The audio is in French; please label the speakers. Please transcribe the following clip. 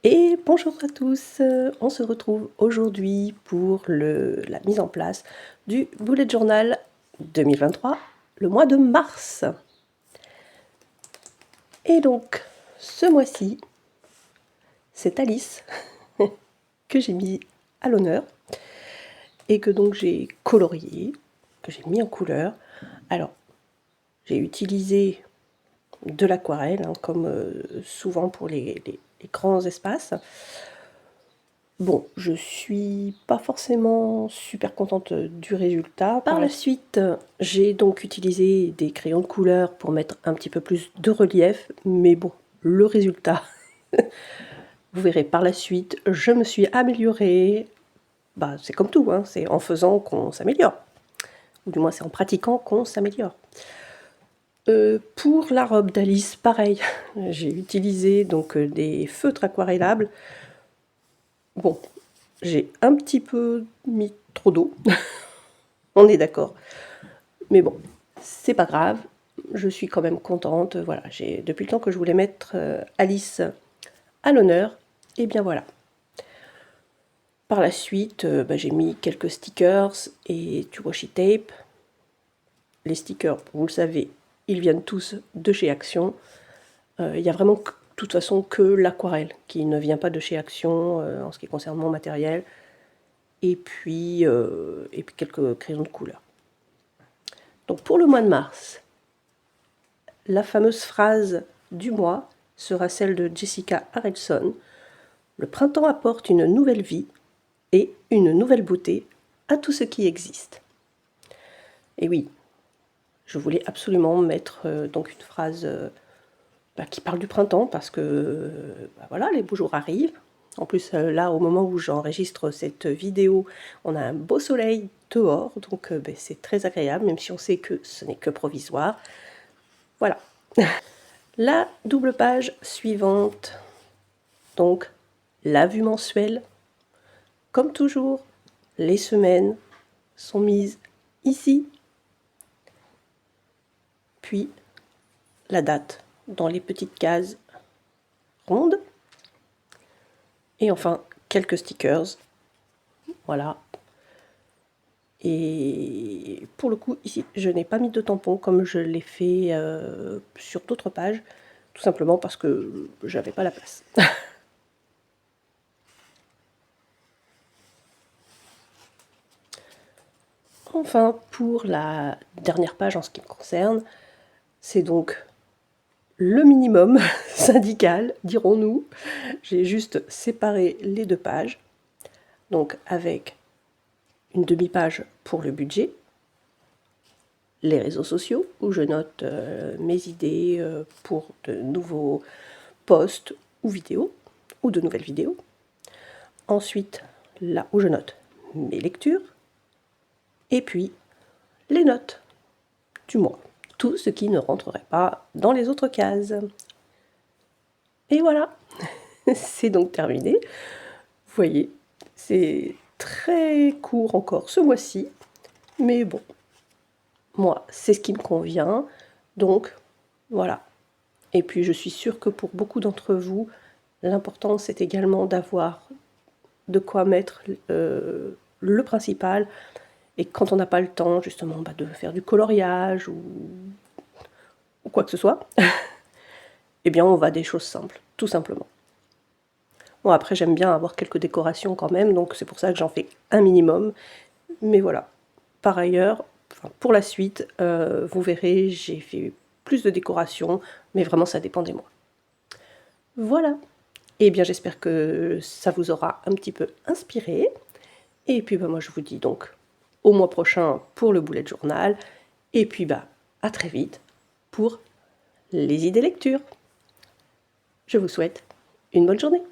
Speaker 1: Et bonjour à tous, on se retrouve aujourd'hui pour la mise en place du Bullet Journal 2023, le mois de mars. Et donc, ce mois-ci, c'est Alice que j'ai mis à l'honneur et que donc j'ai colorié, que j'ai mis en couleur. Alors, j'ai utilisé de l'aquarelle, comme souvent pour les grands espaces. Bon, je suis pas forcément super contente du résultat. Par la suite, j'ai donc utilisé des crayons de couleur pour mettre un petit peu plus de relief, mais bon, le résultat, vous verrez par la suite, je me suis améliorée. Bah, c'est comme tout, hein, c'est en faisant qu'on s'améliore. Ou du moins, c'est en pratiquant qu'on s'améliore. Pour la robe d'Alice, pareil, j'ai utilisé donc des feutres aquarellables. Bon, j'ai un petit peu mis trop d'eau, on est d'accord. Mais bon, c'est pas grave, je suis quand même contente. Voilà, depuis le temps que je voulais mettre Alice à l'honneur, et bien voilà. Par la suite, j'ai mis quelques stickers et du washi tape. Les stickers, vous le savez, ils viennent tous de chez Action. Il y a vraiment, de toute façon, que l'aquarelle qui ne vient pas de chez Action en ce qui concerne mon matériel. Et puis quelques crayons de couleur. Donc pour le mois de mars, la fameuse phrase du mois sera celle de Jessica Harrelson. Le printemps apporte une nouvelle vie et une nouvelle beauté à tout ce qui existe. Et oui, je voulais absolument mettre donc une phrase qui parle du printemps parce que voilà, les beaux jours arrivent. En plus, là, au moment où j'enregistre cette vidéo, on a un beau soleil dehors, donc c'est très agréable, même si on sait que ce n'est que provisoire. Voilà. La double page suivante, donc la vue mensuelle. Comme toujours, les semaines sont mises ici, puis la date dans les petites cases rondes, et enfin quelques stickers. Voilà. Et pour le coup, ici, je n'ai pas mis de tampon comme je l'ai fait sur d'autres pages, tout simplement parce que j'avais pas la place. Enfin, pour la dernière page en ce qui me concerne, c'est donc le minimum syndical, dirons-nous. J'ai juste séparé les deux pages, donc avec une demi-page pour le budget, les réseaux sociaux, où je note mes idées pour de nouveaux posts ou vidéos, ou de nouvelles vidéos. Ensuite, là où je note mes lectures, et puis les notes du mois. Tout ce qui ne rentrerait pas dans les autres cases. Et voilà, c'est donc terminé. Vous voyez, c'est très court encore ce mois-ci, mais bon, moi, c'est ce qui me convient, donc voilà. Et puis je suis sûre que pour beaucoup d'entre vous, l'important c'est également d'avoir de quoi mettre le principal, et quand on n'a pas le temps justement de faire du coloriage ou quoi que ce soit, eh bien on va des choses simples, tout simplement. Bon, après j'aime bien avoir quelques décorations quand même, donc c'est pour ça que j'en fais un minimum, mais voilà. Par ailleurs, pour la suite, vous verrez, j'ai fait plus de décorations, mais vraiment ça dépend des mois. Voilà. Et bien j'espère que ça vous aura un petit peu inspiré. Et puis moi je vous dis donc au mois prochain pour le bullet journal. Et puis à très vite pour les idées lecture. Je vous souhaite une bonne journée.